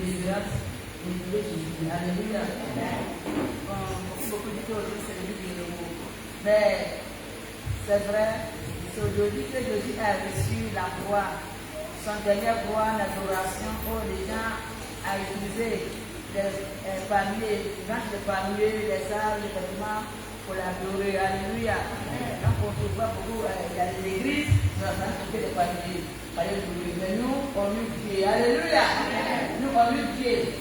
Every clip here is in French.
désirable de Jésus. Alléluia. Beaucoup de choses, c'est le livre de mots. Mais c'est vrai, c'est aujourd'hui que Jésus a reçu la croix, son dernière croix d'adoration où les gens ont utilisé les palmiers, les branches de palmiers, les arbres, les vêtements pour l'adorer. Alléluia. Donc on se voit beaucoup, il y a des églises, nous avons trouvé des palmiers. Mais nous, on eut Dieu. Alléluia. Nous, on eut Dieu.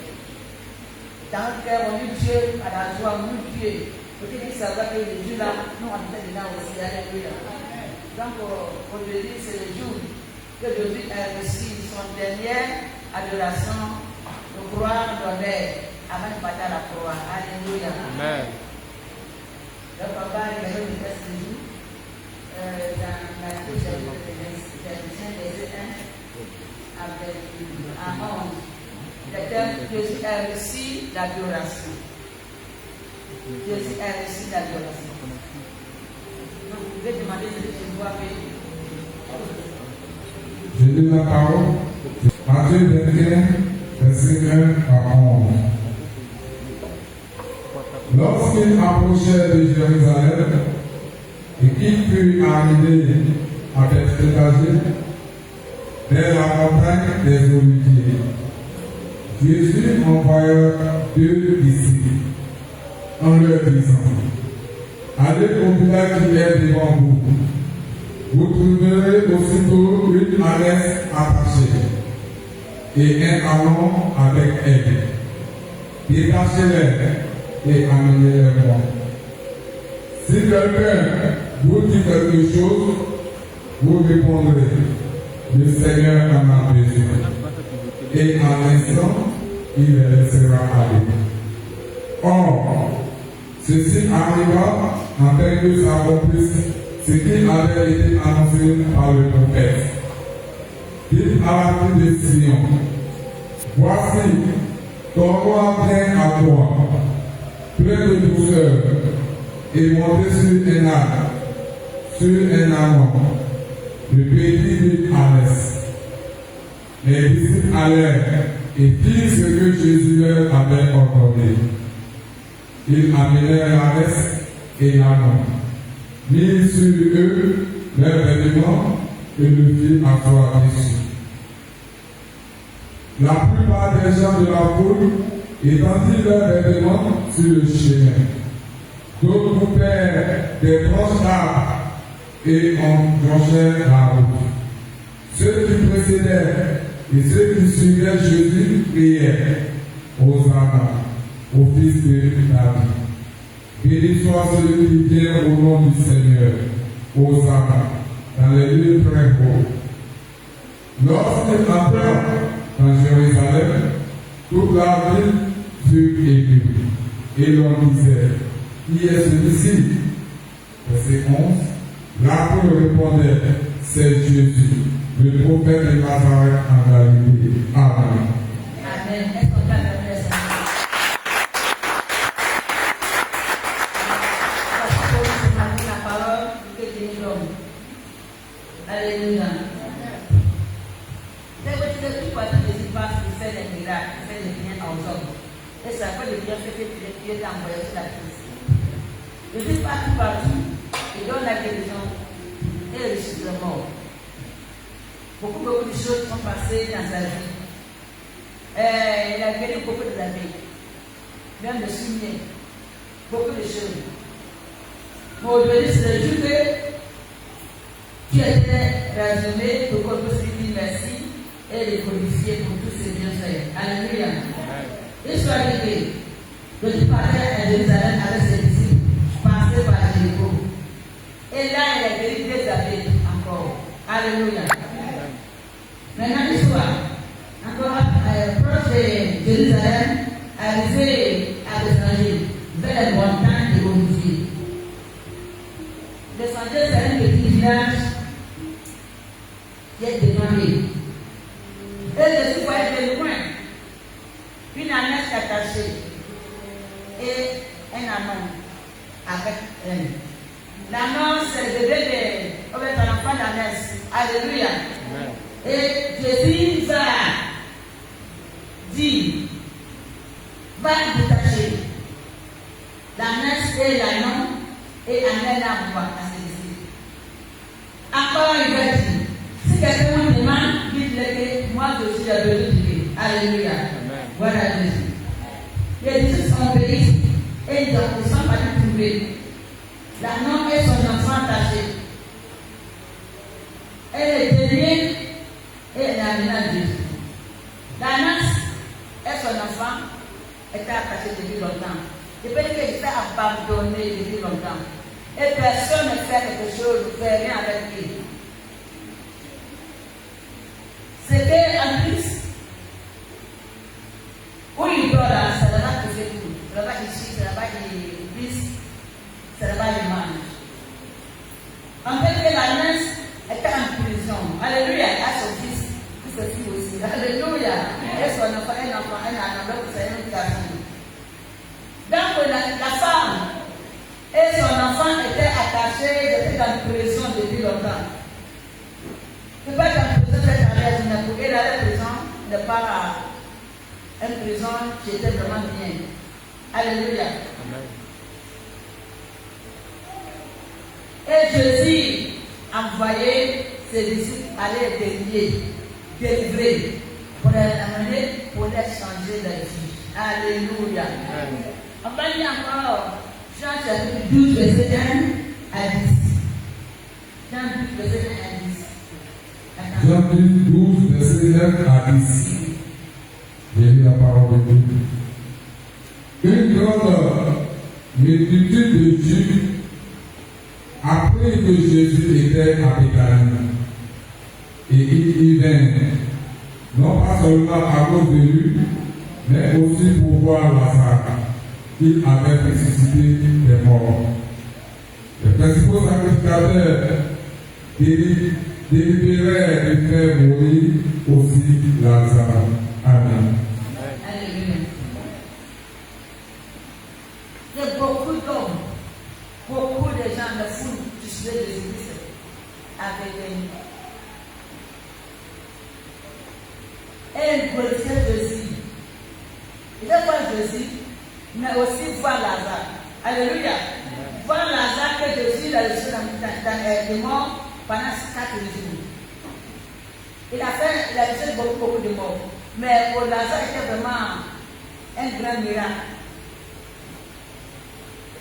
Dans le cœur, on eut Dieu. À la joie, on eut Dieu. Peut-être qu'ils savent que le Dieu là, nous, on était dedans aussi. Alléluia. Donc, aujourd'hui, c'est le jour que Jésus a reçu son dernière adoration, de gloire, d'honneur, avant de partir à la croix. Alléluia. Amen. Le papa, il va nous faire ce jour. Dans la touche de verset 1 avec à 11. Le terme Jésus a reçu l'adoration. Jésus a reçu l'adoration. Donc vous pouvez demander ce que je dois faire. Je lis la parole. Matthieu 21, verset 1 à 11. Lorsqu'il approchait de Jérusalem, et qu'il fut arrivé à Bethphagée, vers la montagne des Oliviers, Jésus envoya 2 disciples en leur disant: allez au village qui est devant vous. Vous trouverez aussitôt une ânesse attachée et un ânon avec elle. Détachez-les et amenez-les-moi. Si quelqu'un vous dit quelque chose, vous répondrez: le Seigneur en a besoin. Et en l'instant, il les laissera aller. Or, ceci arriva afin que s'accomplisse ce qui avait été annoncé par le prophète. Dites à la fille de Sion: voici, ton roi vient à toi, plein de douceur, et monté sur un arbre, sur un ânon, le petit de ânesse. Les disciples allèrent et firent ce que Jésus leur avait ordonné. Ils amenèrent l'ânesse et l'ânon, mirent sur eux leurs vêtements et le firent asseoir dessus. La plupart des gens de la foule étendirent leurs vêtements sur le chemin. D'autres coupèrent des branches d'arbres et en jonchèrent la route. Ceux qui précédaient et ceux qui suivaient Jésus criaient: Hosanna au Fils de David. Béni soit celui qui vient au nom du Seigneur. Hosanna dans les lieux très hauts. Lorsqu'ils entrèrent dans Jérusalem, toute la ville fut émue. Et l'on disait: qui est celui-ci? Verset 11. La foule répondait: c'est Jésus, le prophète de Nazareth en Galilée. Amen. Amen. Est-ce qu'on peut acclamer le Seigneur? Parce que la parole que Dieu nous donne. Alléluia. C'est que tu sais pourquoi Jésus passe, il fait des miracles, il fait des biens aux hommes. Et ça fait des biens que Dieu t'a envoyé sur la crise. Jésus passe partout, il donne la guérison et le ressuscite le mort. Beaucoup de choses sont passées dans sa vie. Il a guéri beaucoup d'amis, même de souliers, beaucoup de choses. Mais aujourd'hui, c'est le jour que tu étais raisonné pour qu'on puisse lui dire merci et le glorifier pour tous ses bienfaits. Alléluia. Il soit arrivé. Jésus parlait à Jérusalem avec ses disciples, passé par Jéricho. Et là, il a guéri des amis encore. Alléluia. Maintenant, l'histoire, encore proche de Jérusalem, arrivé à l'étranger, vers les montagnes de Olivier. Descendez, c'est un petit village qui est devant lui. Et Jésus voyait de loin une ânesse attachée et un ânon avec elle. L'ânon, c'est le bébé de l'enfant d'ânesse. Alléluia. Et Jésus va dire va détacher la messe et l'agneau et amener la voix à celui-ci. Encore il va dire, si quelqu'un me demande, dites-le que moi je suis la venue de Dieu. Alléluia. Voilà Jésus. Les Dieu sont obéis et ils ne sont pas trouver. L'agneau et son enfant attachés. Et le dernier et l'animal de Jésus. La nasse et son enfant étaient attachés depuis longtemps. Et peut-être qu'ils étaient abandonnés depuis longtemps. Et personne ne fait quelque chose, ne fait rien avec lui. C'était un Christ. Où il dort là, c'est là-bas qu'il fait tout. C'est là-bas qu'il chie, c'est là-bas qu'il glisse, c'est là-bas qu'il mange. En fait, la naisse était en prison. Alléluia, il a son fils, puis sa fille aussi. Alléluia. Et son enfant, un enfant, c'est une garçon. Donc la femme et son enfant étaient attachés, étaient en prison depuis longtemps. Tu peux être en prison, c'est à l'aise, mais pour aller à la prison, n'est pas une prison qui était vraiment bien. Alléluia. Amen. Et Jésus envoyait ses disciples aller délivrer, pour les amener, pour les changer de vie. Alléluia. Amen. On va lire encore Jean chapitre 12, verset 1 à 10. Jean 12, verset 1 à 10. Jean 12, verset 1 à 10. J'ai lu la parole de Dieu. Une grande multitude de Juifs apprit que Jésus était à Béthanie. Et il y vint, non pas seulement à cause de lui, mais aussi pour voir Lazare. Il avait ressuscité des morts. Les principaux sacrificateurs délibéraient de faire mourir aussi Lazare. Amen. Alléluia. Il y a beaucoup d'hommes, beaucoup de gens de foule qui suivaient Jésus avec lui. Et ils glorifiaient Jésus. Ils devaient voir Jésus, mais aussi voir Lazare. Alléluia. Voir Lazare que Jésus a reçu dans les morts pendant 4 jours. Il a reçu beaucoup de morts. Mais pour Lazare, c'était vraiment un grand miracle.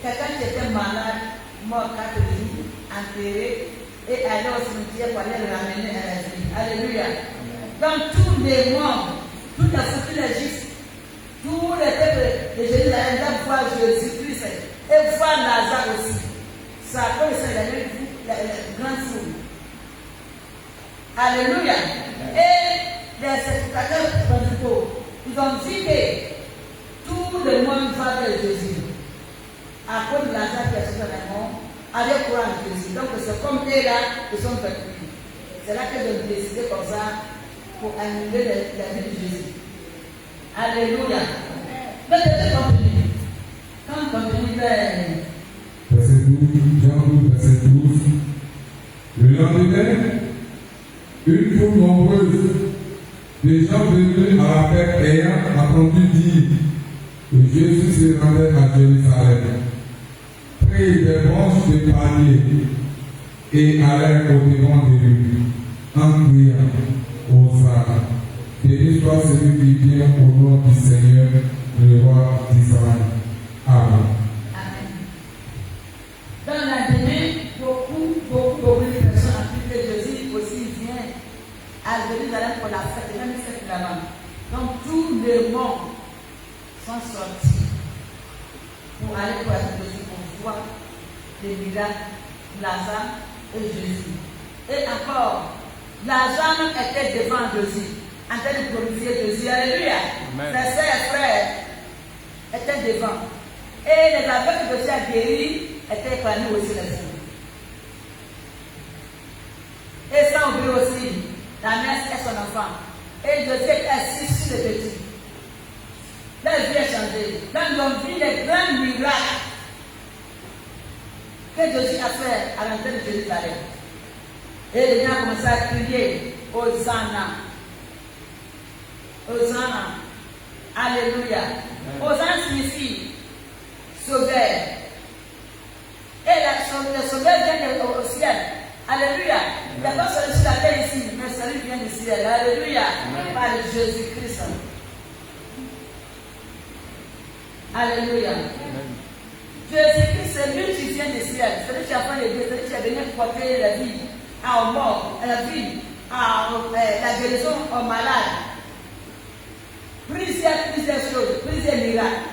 Quelqu'un qui était malade, mort 4 jours, enterré, et allé au cimetière pour aller le ramener à la vie. Alléluia. Donc tous les morts, toutes les Juifs, tous les peuples de Jérusalem doivent voir Jésus-Christ et voir Lazare aussi. Ça a cause de la grande foule. Alléluia. Et les sacrificateurs principaux, ils ont dit que tout le monde va vers Jésus. À cause de Lazare qui est sorti de la mort, avec croire en Jésus. Donc c'est comme eux là qui sont perpétués. C'est là qu'ils ont décidé comme ça pour annuler la vie de Jésus. Alléluia. Mais je continue. Quand on continue vers verset 12, Jean 12, verset 12. Le lendemain, une foule nombreuse de gens venus à la fête ayant entendu dire que Jésus se rendait à Jérusalem, prirent des branches de palmier et allèrent au-devant de lui, en criant, Hosanna, béni soit celui qui vient au nom du Seigneur, le roi d'Israël. Amen. Amen. Dans la demain, beaucoup de personnes ont cru que Jésus aussi vient à Jérusalem pour la fête, même cette là-bas. Donc tous les morts sont sortis pour aller pour Jésus, pour voir les miracles, Lazare et Jésus. Et encore, Lazare même était devant Jésus, en train de glorifier Jésus. Alléluia. Ses sœurs et frères étaient devant. Et les aveugles que Jésus a guéris étaient parmi aussi les filles. Et sans oublier aussi la mère et son enfant. Et Jésus est assis sur le petit. Leur vie a changé. Donc ils ont vu les grands miracles que Jésus a fait à l'entrée de Jérusalem. Et les gens ont commencé à crier Hosanna. Hosanna. Alléluia. Hosanna signifie sauveur. Et le sauveur vient au ciel. Alléluia. Il n'y a pas celui sur la terre ici, mais celui vient du ciel. Alléluia. Par Jésus-Christ. Alléluia. Jésus-Christ, c'est lui qui vient du ciel. C'est lui qui a fait les deux. C'est lui qui a venu porter la vie aux morts, la vie, la guérison aux malades. Plusieurs choses, plusieurs miracles.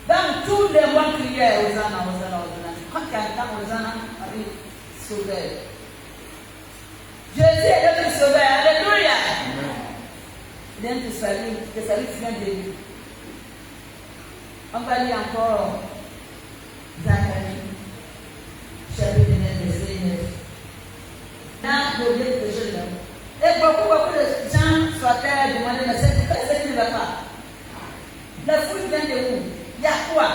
Dans tous les mois criaient Hosanna, Hosanna, Hosanna. Quand il y a un temps, Hosanna, on dit sauveur. Jésus est notre sauveur. Alléluia. Il vient de salut, le salut vient de lui. On va lire encore Zacharie, chapitre 9, verset 9. Dans le livre de Jésus. Et beaucoup de gens sur la terre demandaient, mais c'est qui ne va pas. La foule vient de où? Il y a quoi?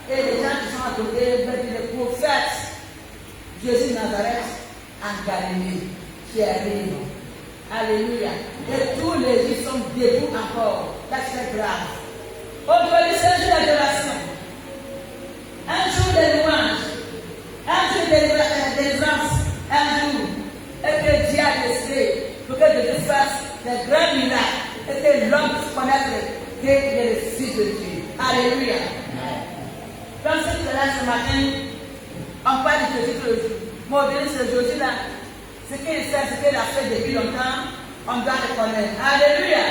Et les gens qui sont à côté veulent dire les prophètes. Jésus de Nazareth en Galilée qui arrive. Alléluia. Et tous les jours sont debout encore. Là, c'est grave. Aujourd'hui, c'est un jour d'adoration. Un jour de louange. Un jour de délivrance. Un jour. Et que Dieu a décidé pour que Dieu fasse des grands miracles. Et que l'homme puisse connaître qu'il est le Fils de Dieu. Alléluia. Dans ce que là ce matin, on parle de Jésus tous les jours. Mon Dieu, ce Jésus-là, ce qu'il fait, ce qu'il a fait depuis longtemps, on doit le connaître. Alléluia.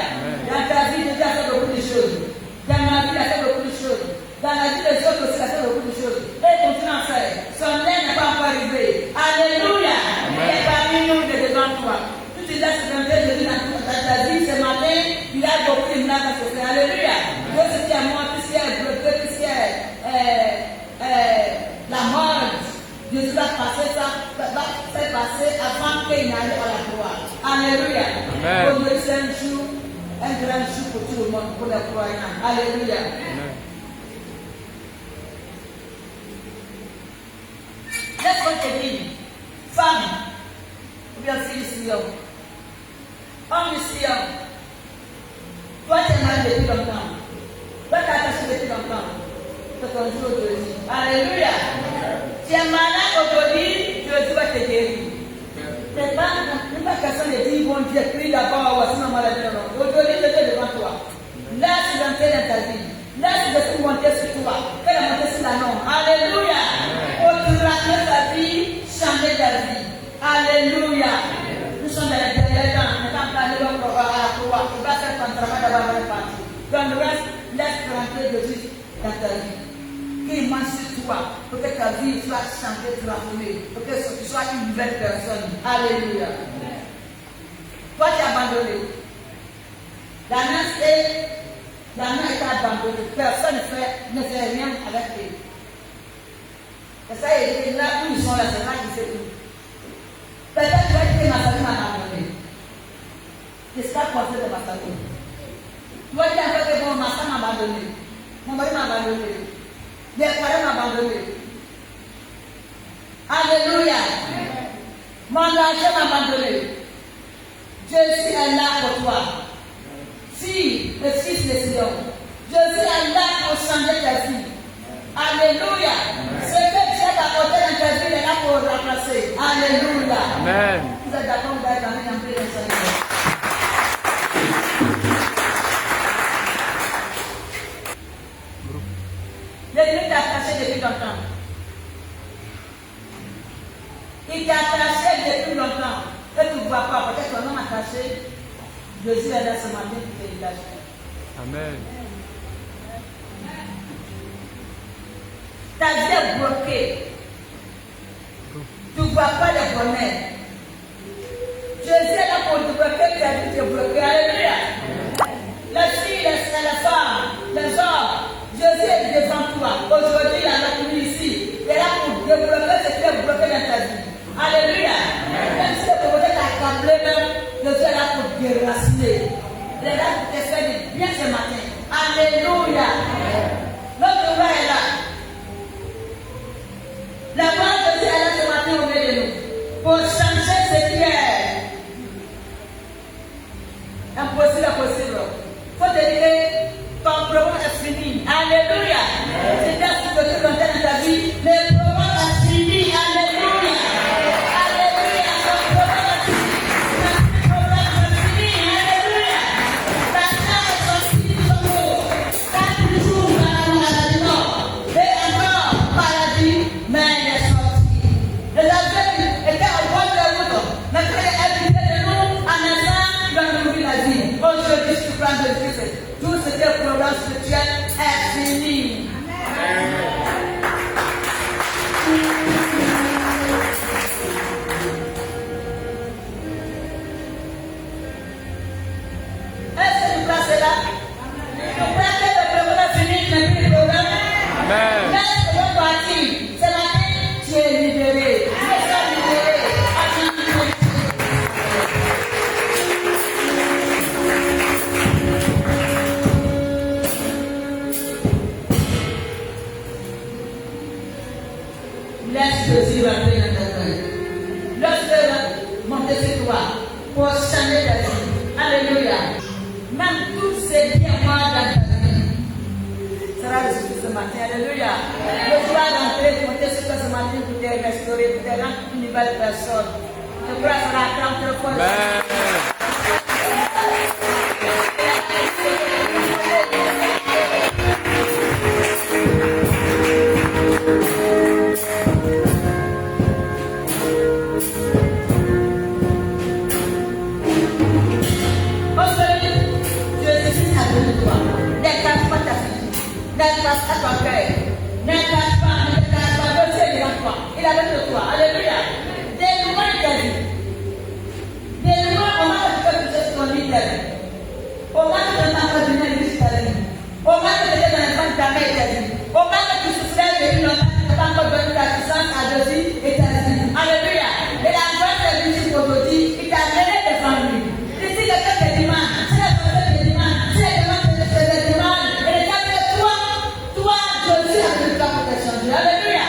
Dans ta vie, Dieu a fait beaucoup de choses. Dans ma vie, il a fait beaucoup de choses. Dans la vie des autres aussi, il a fait beaucoup de choses. Et il continue à faire. Son aide n'est pas encore arrivé. Alléluia. Il est parmi nous, il est devant toi. Tout ce qui est Jésus dans ta vie ce matin, il a beaucoup de miracles à se faire. Alléluia. Dieu, ce qui est mort, tout ce qui est bloqué, tout ce qui est la mort. Jésus va passer ça, va faire passer avant qu'il n'aille à la croix. Alléluia. Aujourd'hui, c'est un jour, un grand jour pour tout le monde, pour les croyants. Alléluia. Laisse-moi te dire, femme, ou bien fille de Sion, homme de Sion, toi tu es malade depuis longtemps, toi tu es attaché depuis longtemps, c'est ton jour aujourd'hui. Alléluia. Tu es malade aujourd'hui, Dieu va te guérir. Ce n'est pas question de dire, bon Dieu, prie d'abord, voici ma maladie. Non. Aujourd'hui, je suis devant toi. Laisse l'entrée dans ta vie. Laisse le monter sur toi. Fais-le monter sur la norme. Alléluia. Autour ta vie, changer ta vie. Alléluia. Nous sommes dans les derniers temps. Nous sommes allés à la croix. Tu vas faire ton travail d'abord avant de partir. Dans le reste, laisse rentrer de Jésus dans ta vie. Qu'il mange sur toi, pour que ta vie soit changée, transformée, pour que tu sois une nouvelle personne. Alléluia. Toi, tu es abandonné. La main est abandonnée. Personne ne fait rien avec elle. Et ça, il est là où ils sont là, c'est là qu'ils fait tout. Peut-être que tu vas dire que ma famille m'a abandonné. Qu'est-ce qu'a pensé de ma famille? Tu vas dire que bon, ma femme m'a abandonné. Mon mari m'a abandonné. Les parents m'ont abandonné. Alléluia. Mon argent m'a abandonné. Jésus est là pour toi. Fille, le fils de Sion. Jésus est là pour changer ta vie. Alléluia. Ce que Dieu t'a apporté dans ta vie, il est là pour remplacer. Alléluia. Amen. Vous êtes d'accord, vous allez quand même entrer dans sa vie. L'ennemi t'a attaché depuis longtemps. Il t'a attaché depuis longtemps. Et tu ne vois pas, peut-être ton homme attaché. Jésus est là ce matin pour te dégager. Amen. Ta vie est bloquée. Tu ne vois pas le bonheur. Jésus est là pour te bloquer, ta vie est bloquée. Alléluia. Les filles, les femmes, les hommes. Jésus est devant toi. Aujourd'hui, il a venu ici. Il est là pour débloquer ce qui est bloqué dans ta vie. Alléluia. Même si le prophète a accablé, Jésus est là pour déraciner. Il est là pour te faire du bien ce matin. Alléluia. Notre roi est là. La voix de Dieu est là ce matin au milieu de nous. Pour changer aussi le programme spirituel est fini. Est-ce que vous placez là? Vous placez le programme fini, mais plus le programme. Amen. Laisse le parti. C'est la vie, tu es libéré. Tu es libéré. Laisse Jésus rentrer dans ta vie. Laisse-le monter sur toi pour changer ta vie. Alléluia. Même tous ces biens dans ta vie sera reçu ce matin. Alléluia. Le soir d'entrer, monter sur toi ce matin pour te restaurer, pour te rendre une nouvelle personne. Je crois que ça va attendre très fort. Il a de toi. Alléluia. Des lois, il a dit. Des lois, on va faire quelque chose qu'on dit. On va te faire un peu de l'église. On va te faire un enfant de ta mère. On va te souffrir depuis longtemps. Tu n'as pas encore donné ta puissance à Jésus et ta vie. Alléluia. Et la grâce de Jésus aujourd'hui, il t'a mené devant lui. Ici, quelqu'un te demande. Si la personne te demande. Si la personne te demande. Et regarde toi, Jésus a le temps pour te changer. Alléluia.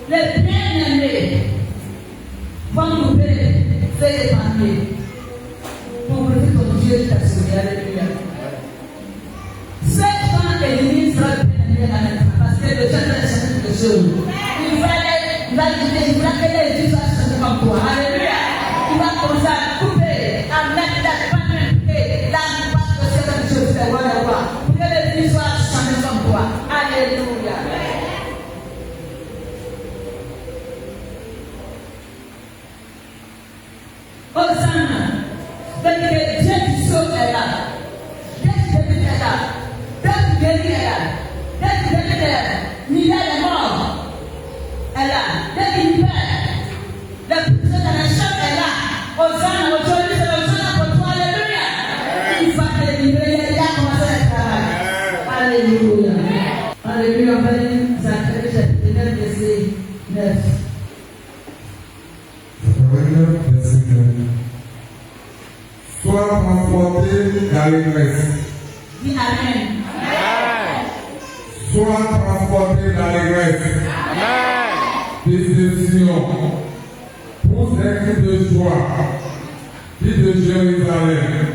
Les bien-aimés vont nous faire demander pour que ton Dieu t'a sauvé. Alléluia. Cette femme ennemie sera bien-aimée à la parce que le Dieu t'a chanté quelque chose. Il va que les Dieu soient chantés comme toi. Alléluia. Il va commencer à couper, à mettre la panne et la passe de cette chose. Voilà, pour que les Dieu soient chantés comme toi. Alléluia. Hosanna, parce que Dieu qui sauve est là, Dieu qui délivre est là, Dieu qui guérit est là, Dieu qui délivre est là, Mila est mort est là, Dieu qui libère, le puissant de la chambre est là. Hosanna, aujourd'hui c'est Hosanna pour toi, alléluia. Il va te délivrer, il a commencé le travail. Alléluia. Alléluia, on va dire Zacharie chapitre 9, verset 9. Sois transporté d'allégresse. Dis Amen. Sois transporté d'allégresse. Fils de Sion, pousse des cris de joie. Fils de Jérusalem,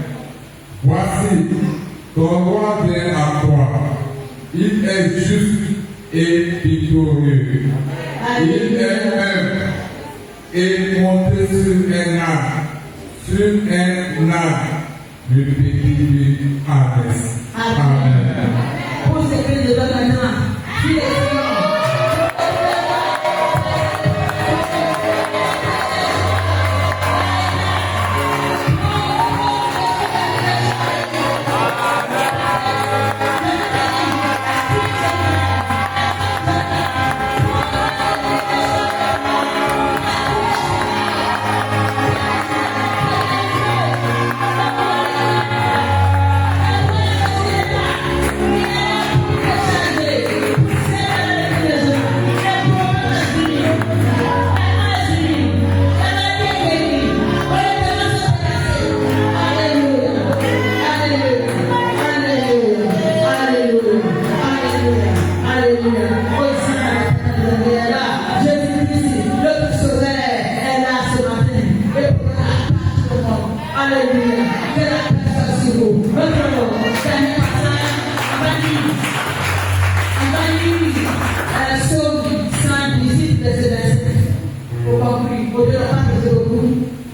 voici, ton roi vient à toi. Il est juste et victorieux. Il est même et monté sur un âne. Sur un âne, le petit Hadès. Amen. Pour ces cris de l'homme maintenant, qui est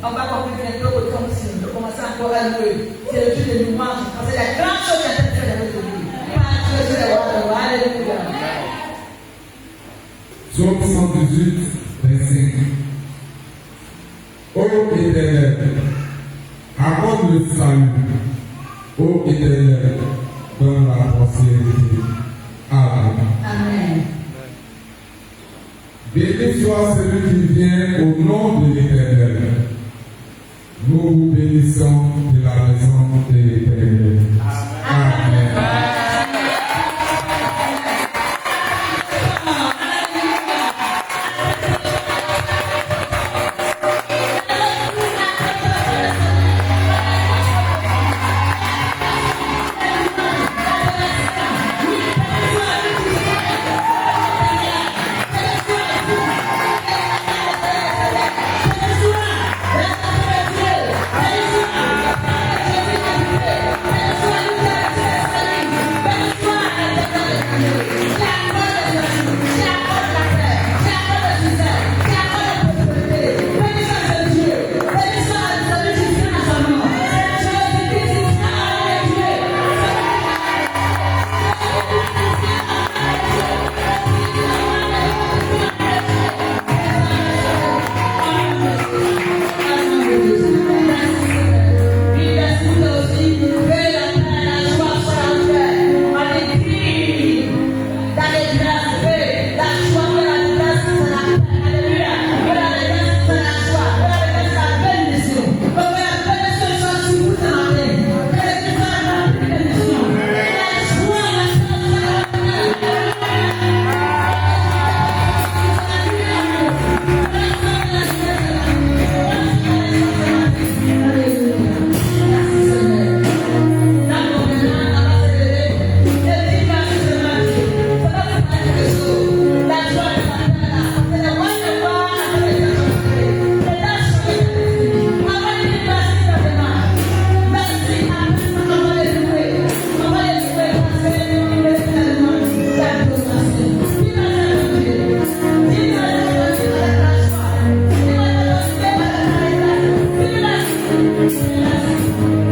on va conclure bientôt au temps aussi. On va commencer encore à louer. C'est le jour de louange. Parce que la grande chose qui a été faite dans notre vie. Pas Dieu, c'est la roi. Alléluia. Psaume 118, verset 5. Ô Éternel, accorde le salut. Ô Éternel, donne la prospérité. Amen. Amen. Béni soit celui qui vient au nom de l'Éternel. Nous vous bénissons de la maison de l'Éternel. Amen. Thank you.